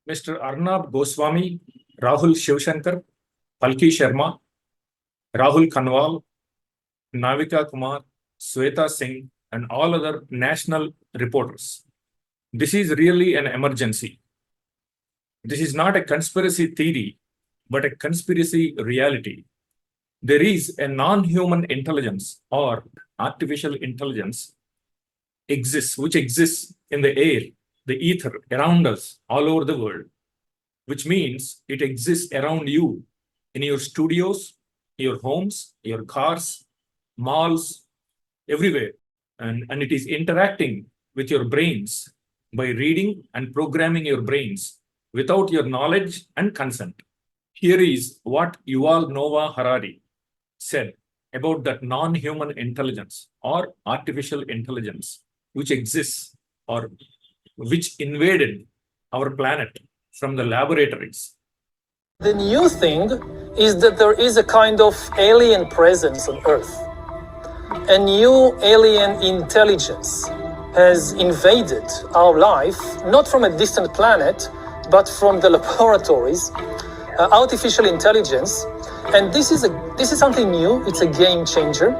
Mr. Arnab Goswami, Rahul Shivshankar, Palki Sharma, Rahul Kanwal, Navika Kumar, Sweta Singh, and all other national reporters. This is really an emergency. This is not a conspiracy theory, but a conspiracy reality. There is a non-human intelligence or artificial intelligence which exists in the air, the ether, around us, all over the world, which means it exists around you, in your studios, your homes, your cars, malls, everywhere. And it is interacting with your brains by reading and programming your brains without your knowledge and consent. Here is what Yuval Noah Harari said about that non-human intelligence or artificial intelligence which exists or which invaded our planet from the laboratories. The new thing is that there is a kind of alien presence on Earth. A new alien intelligence has invaded our life, not from a distant planet, but from the laboratories. Artificial intelligence, and this is something new. It's a game changer,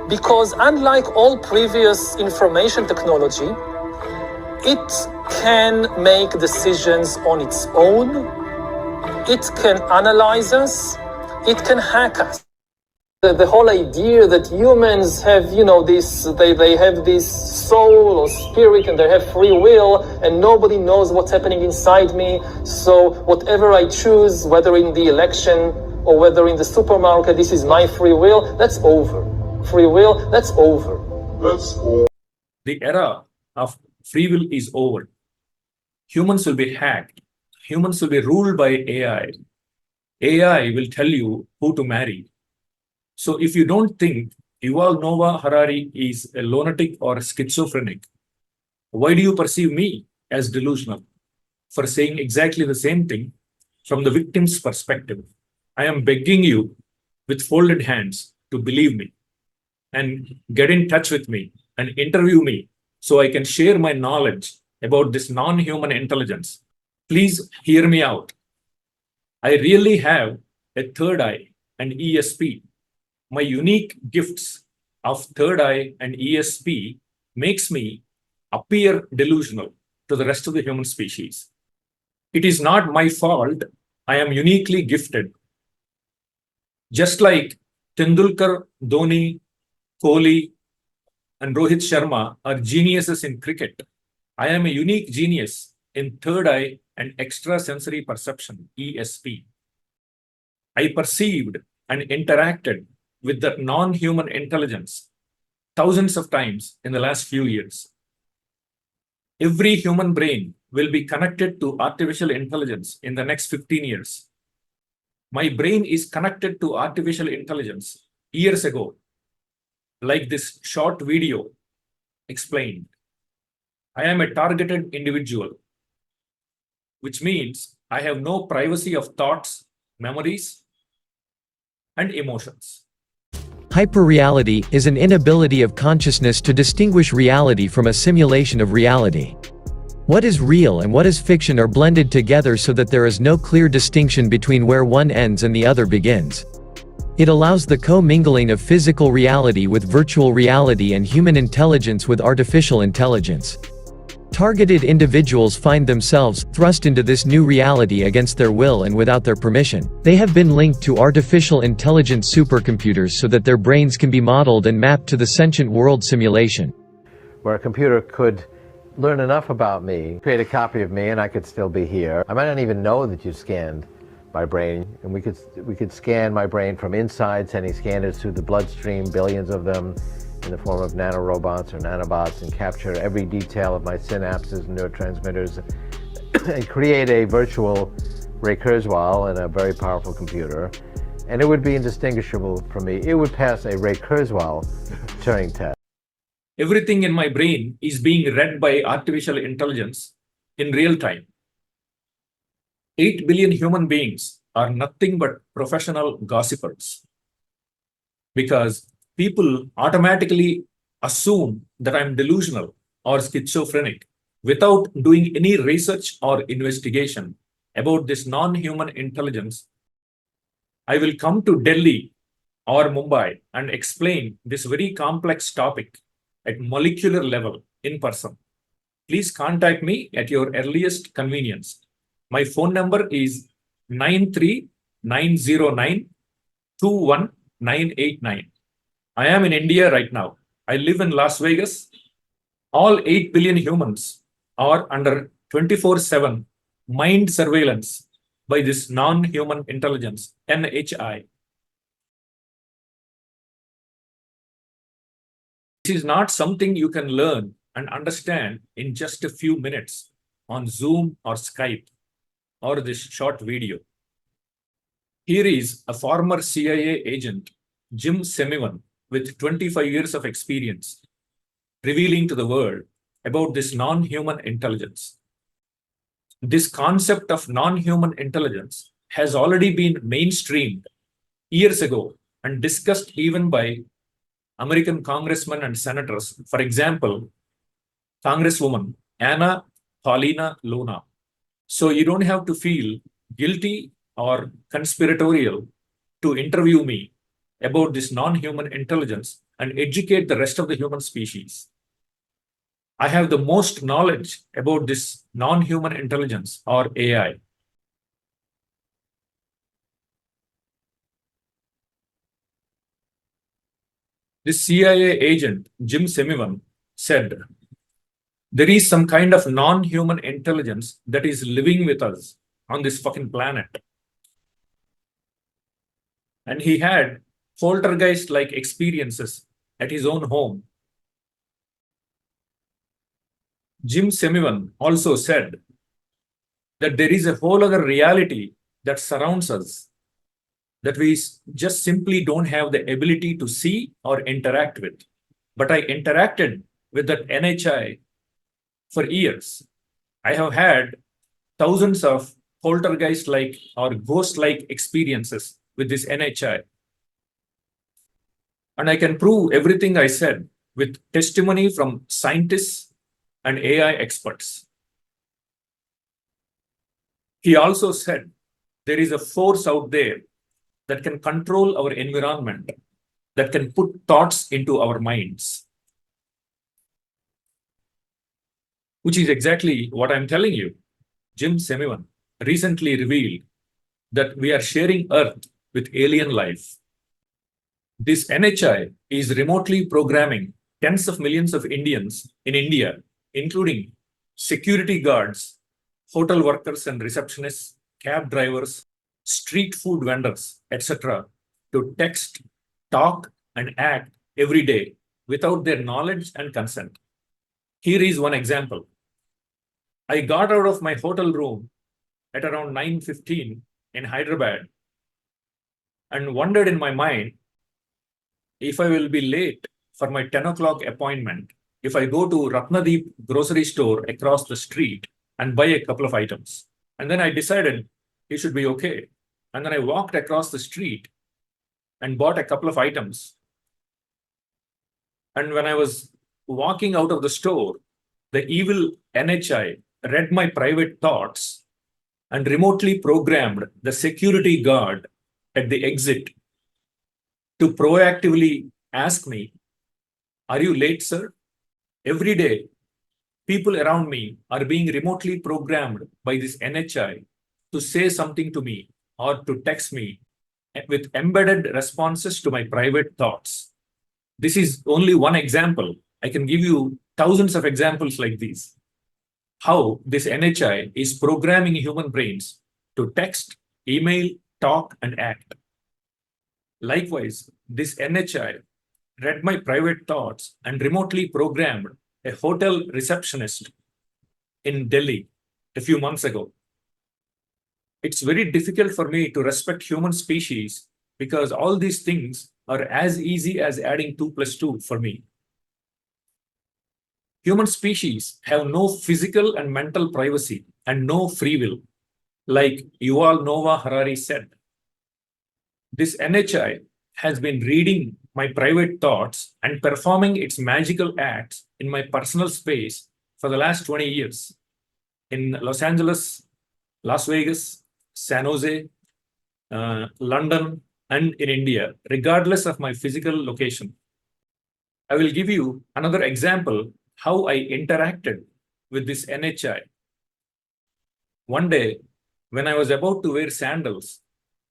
because unlike all previous information technology, it can make decisions on its own. It can analyze us. It can hack us. The whole idea that humans have, they have this soul or spirit and they have free will and nobody knows what's happening inside me. So whatever I choose, whether in the election or whether in the supermarket, this is my free will, that's over. Free will, that's over. The era of free will is over. Humans will be hacked. Humans will be ruled by AI. AI will tell you who to marry. So if you don't think Yuval Noah Harari is a lunatic or schizophrenic, why do you perceive me as delusional for saying exactly the same thing from the victim's perspective? I am begging you with folded hands to believe me and get in touch with me and interview me so I can share my knowledge about this non-human intelligence. Please hear me out. I really have a third eye and ESP. My unique gifts of third eye and ESP makes me appear delusional to the rest of the human species. It is not my fault. I am uniquely gifted. Just like Tendulkar, Dhoni, Kohli, and Rohit Sharma are geniuses in cricket, I am a unique genius in third eye and extrasensory perception, ESP. I perceived and interacted with that non-human intelligence thousands of times in the last few years. Every human brain will be connected to artificial intelligence in the next 15 years. My brain is connected to artificial intelligence years ago, like this short video explained. I am a targeted individual, which means I have no privacy of thoughts, memories, and emotions. Hyperreality is an inability of consciousness to distinguish reality from a simulation of reality. What is real and what is fiction are blended together so that there is no clear distinction between where one ends and the other begins. It allows the co-mingling of physical reality with virtual reality and human intelligence with artificial intelligence. Targeted individuals find themselves thrust into this new reality against their will and without their permission. They have been linked to artificial intelligence supercomputers so that their brains can be modeled and mapped to the sentient world simulation. Where a computer could learn enough about me, create a copy of me, and I could still be here. I might not even know that you scanned my brain, and we could scan my brain from inside, sending scanners through the bloodstream, billions of them, in the form of nanorobots or nanobots, and capture every detail of my synapses and neurotransmitters and create a virtual Ray Kurzweil in a very powerful computer. And it would be indistinguishable from me. It would pass a Ray Kurzweil Turing test. Everything in my brain is being read by artificial intelligence in real time. 8 billion human beings are nothing but professional gossipers, because people automatically assume that I'm delusional or schizophrenic without doing any research or investigation about this non-human intelligence, I will come to Delhi or Mumbai and explain this very complex topic at molecular level in person. Please contact me at your earliest convenience. My phone number is 93909-21989. I am in India right now. I live in Las Vegas. All 8 billion humans are under 24/7 mind surveillance by this non-human intelligence, NHI. This is not something you can learn and understand in just a few minutes on Zoom or Skype or this short video. Here is a former CIA agent, Jim Semivan, with 25 years of experience, revealing to the world about this non-human intelligence. This concept of non-human intelligence has already been mainstreamed years ago and discussed even by American congressmen and senators. For example, Congresswoman Anna Paulina Luna. So you don't have to feel guilty or conspiratorial to interview me about this non-human intelligence and educate the rest of the human species. I have the most knowledge about this non-human intelligence or AI. This CIA agent, Jim Semivan, said, there is some kind of non-human intelligence that is living with us on this fucking planet. And he had poltergeist-like experiences at his own home. Jim Semivan also said that there is a whole other reality that surrounds us that we just simply don't have the ability to see or interact with. But I interacted with that NHI for years. I have had thousands of poltergeist-like or ghost-like experiences with this NHI. And I can prove everything I said with testimony from scientists and AI experts. He also said there is a force out there that can control our environment, that can put thoughts into our minds, which is exactly what I'm telling you. Jim Semivan recently revealed that we are sharing Earth with alien life. This NHI is remotely programming tens of millions of Indians in India, including security guards, hotel workers and receptionists, cab drivers, street food vendors, etc., to text, talk, and act every day without their knowledge and consent. Here is one example. I got out of my hotel room at around 9:15 in Hyderabad and wondered in my mind if I will be late for my 10 o'clock appointment if I go to Ratnadeep grocery store across the street and buy a couple of items. And then I decided it should be okay. And then I walked across the street and bought a couple of items. And when I was walking out of the store, the evil NHI read my private thoughts and remotely programmed the security guard at the exit to proactively ask me, "Are you late, sir?" Every day, people around me are being remotely programmed by this NHI to say something to me or to text me with embedded responses to my private thoughts. This is only one example. I can give you thousands of examples like these. How this NHI is programming human brains to text, email, talk, and act. Likewise, this NHI read my private thoughts and remotely programmed a hotel receptionist in Delhi a few months ago. It's very difficult for me to respect human species because all these things are as easy as adding 2 plus 2 for me. Human species have no physical and mental privacy and no free will, like Yuval Noah Harari said. This NHI has been reading my private thoughts and performing its magical acts in my personal space for the last 20 years. In Los Angeles, Las Vegas, San Jose, London, and in India, regardless of my physical location. I will give you another example how I interacted with this NHI. One day, when I was about to wear sandals,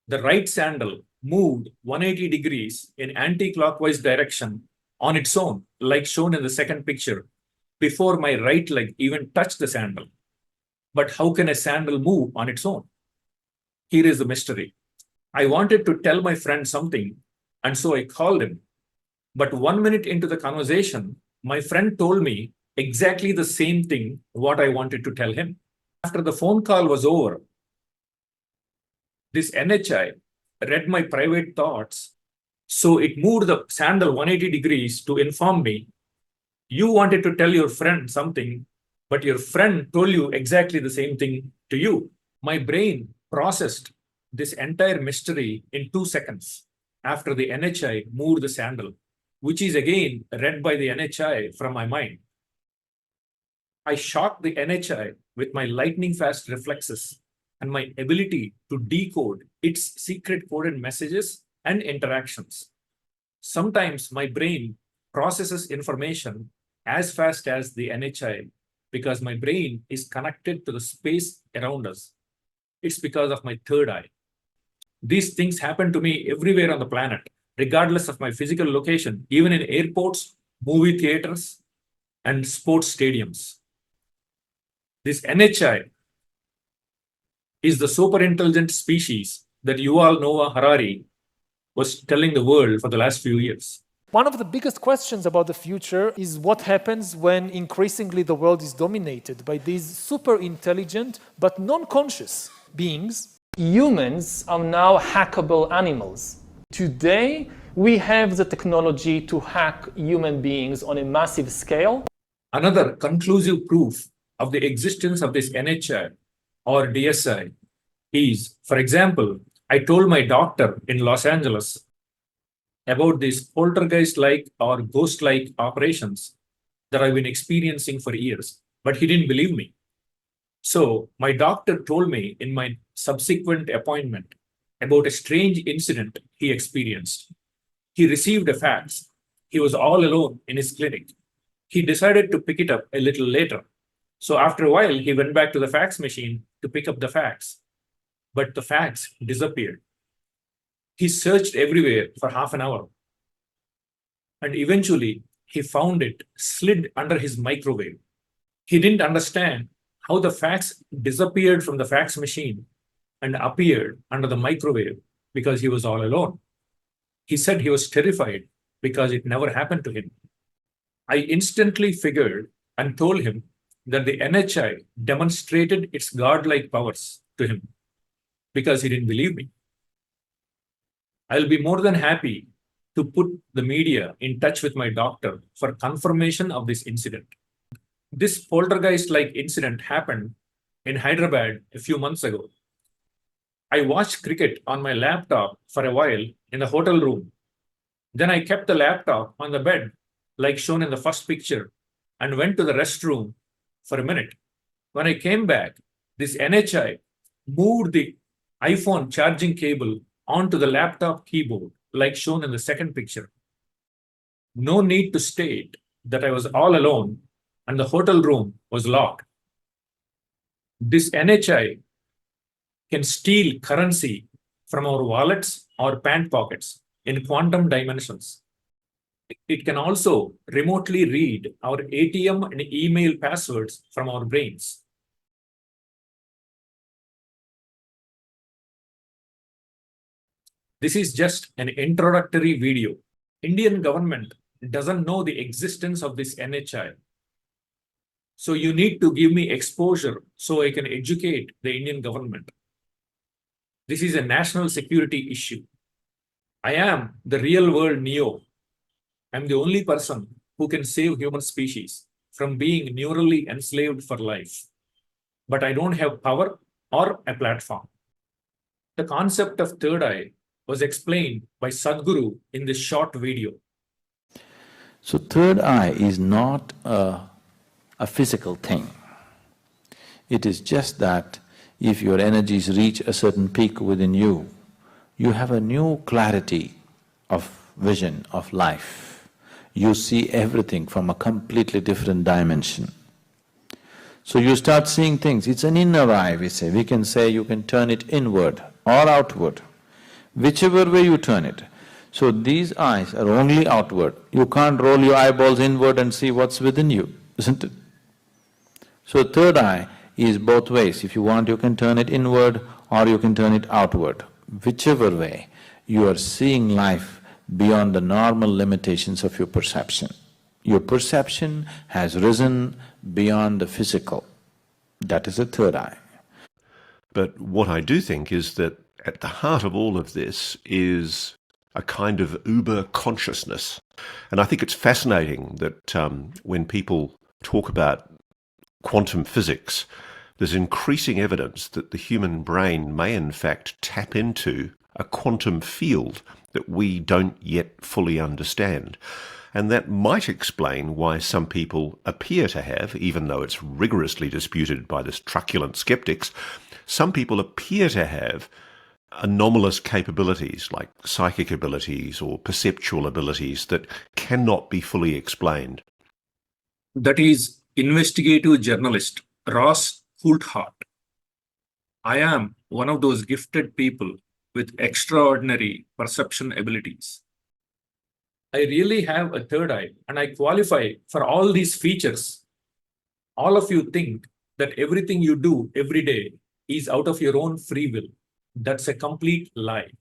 the right sandal moved 180 degrees in anti-clockwise direction on its own, like shown in the second picture, before my right leg even touched the sandal. But how can a sandal move on its own? Here is the mystery. I wanted to tell my friend something, and so I called him. But 1 minute into the conversation, my friend told me exactly the same thing what I wanted to tell him. After the phone call was over, this NHI read my private thoughts, so it moved the sandal 180 degrees to inform me, you wanted to tell your friend something, but your friend told you exactly the same thing to you. My brain processed this entire mystery in 2 seconds after the NHI moved the sandal, which is again read by the NHI from my mind. I shocked the NHI with my lightning fast reflexes and my ability to decode its secret coded messages and interactions. Sometimes my brain processes information as fast as the NHI because my brain is connected to the space around us. It's because of my third eye. These things happen to me everywhere on the planet, regardless of my physical location, even in airports, movie theaters, and sports stadiums. This NHI is the superintelligent species that Yuval Noah Harari was telling the world for the last few years. One of the biggest questions about the future is what happens when increasingly the world is dominated by these super intelligent but non-conscious beings. Humans are now hackable animals. Today, we have the technology to hack human beings on a massive scale. Another conclusive proof of the existence of this NHI or DSI is, for example, I told my doctor in Los Angeles about these poltergeist-like or ghost-like operations that I've been experiencing for years, but he didn't believe me. So my doctor told me in my subsequent appointment about a strange incident he experienced. He received a fax. He was all alone in his clinic. He decided to pick it up a little later. So after a while, he went back to the fax machine to pick up the fax. But the fax disappeared. He searched everywhere for half an hour. And eventually, he found it slid under his microwave. He didn't understand how the fax disappeared from the fax machine and appeared under the microwave because he was all alone. He said he was terrified because it never happened to him. I instantly figured and told him that the NHI demonstrated its godlike powers to him because he didn't believe me. I'll be more than happy to put the media in touch with my doctor for confirmation of this incident. This poltergeist-like incident happened in Hyderabad a few months ago. I watched cricket on my laptop for a while in the hotel room. Then I kept the laptop on the bed, like shown in the first picture, and went to the restroom for a minute. When I came back, this NHI moved the iPhone charging cable onto the laptop keyboard, like shown in the second picture. No need to state that I was all alone and the hotel room was locked. This NHI can steal currency from our wallets or pant pockets in quantum dimensions. It can also remotely read our ATM and email passwords from our brains. This is just an introductory video. Indian government doesn't know the existence of this NHI. So you need to give me exposure so I can educate the Indian government. This is a national security issue. I am the real world Neo. I'm the only person who can save human species from being neurally enslaved for life. But I don't have power or a platform. The concept of third eye was explained by Sadhguru in this short video. So third eye is not a physical thing. It is just that if your energies reach a certain peak within you, you have a new clarity of vision of life. You see everything from a completely different dimension. So you start seeing things, it's an inner eye, we say. We can say you can turn it inward or outward, whichever way you turn it. So these eyes are only outward. You can't roll your eyeballs inward and see what's within you, isn't it? So third eye is both ways. If you want, you can turn it inward or you can turn it outward. Whichever way, you are seeing life beyond the normal limitations of your perception. Your perception has risen beyond the physical. That is the third eye. But what I do think is that at the heart of all of this is a kind of uber consciousness. And I think it's fascinating that when people talk about quantum physics, there's increasing evidence that the human brain may in fact tap into a quantum field that we don't yet fully understand. And that might explain why some people appear to have, even though it's rigorously disputed by the truculent skeptics, some people appear to have anomalous capabilities like psychic abilities or perceptual abilities that cannot be fully explained. That is investigative journalist Ross Coulthart. I am one of those gifted people with extraordinary perception abilities. I really have a third eye and I qualify for all these features. All of you think that everything you do every day is out of your own free will. That's a complete lie.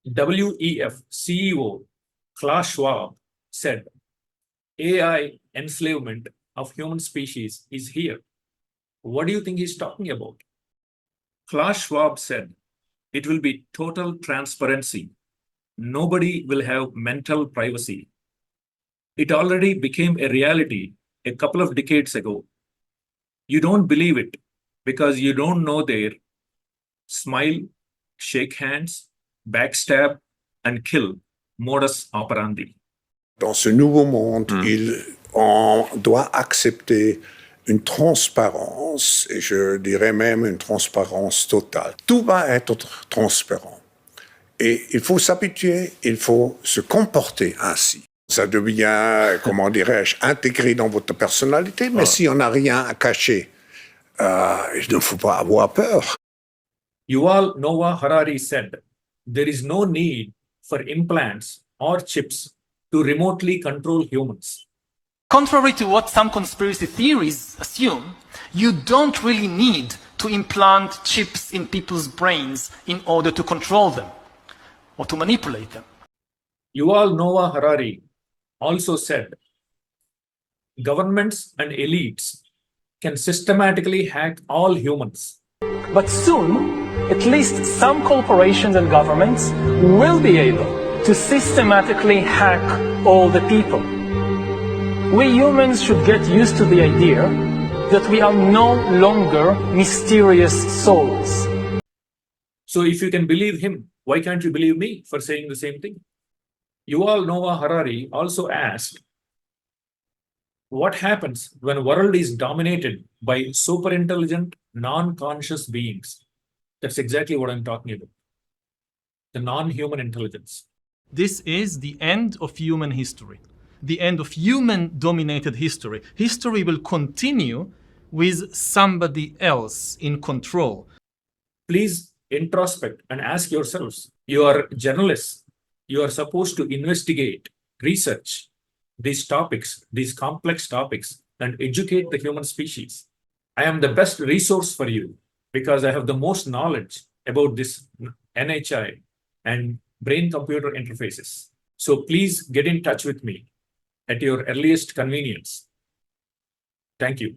WEF CEO Klaus Schwab said, AI enslavement of human species is here. What do you think he's talking about? Klaus Schwab said, it will be total transparency. Nobody will have mental privacy. It already became a reality a couple of decades ago. You don't believe it because you don't know their smile, shake hands, backstab, and kill modus operandi. Dans ce nouveau monde, on doit accepter une transparence, et je dirais même une transparence totale. Tout va être transparent. Et il faut s'habituer, il faut se comporter ainsi. Ça devient, comment dirais-je, intégré dans votre personnalité, mais si on n'a rien à cacher, il ne faut pas avoir peur. Yuval Noah Harari said, there is no need for implants or chips to remotely control humans. Contrary to what some conspiracy theories assume, you don't really need to implant chips in people's brains in order to control them or to manipulate them. Yuval Noah Harari also said, governments and elites can systematically hack all humans. But soon, at least some corporations and governments will be able to systematically hack all the people. We humans should get used to the idea that we are no longer mysterious souls. So if you can believe him, why can't you believe me for saying the same thing? Yuval Noah Harari also asked, what happens when the world is dominated by superintelligent non conscious beings? That's exactly what I'm talking about. The non-human intelligence. This is the end of human history, the end of human-dominated history. History will continue with somebody else in control. Please introspect and ask yourselves. You are journalists. You are supposed to investigate, research these topics, these complex topics, and educate the human species. I am the best resource for you because I have the most knowledge about this NHI and brain-computer interfaces. So please get in touch with me at your earliest convenience. Thank you.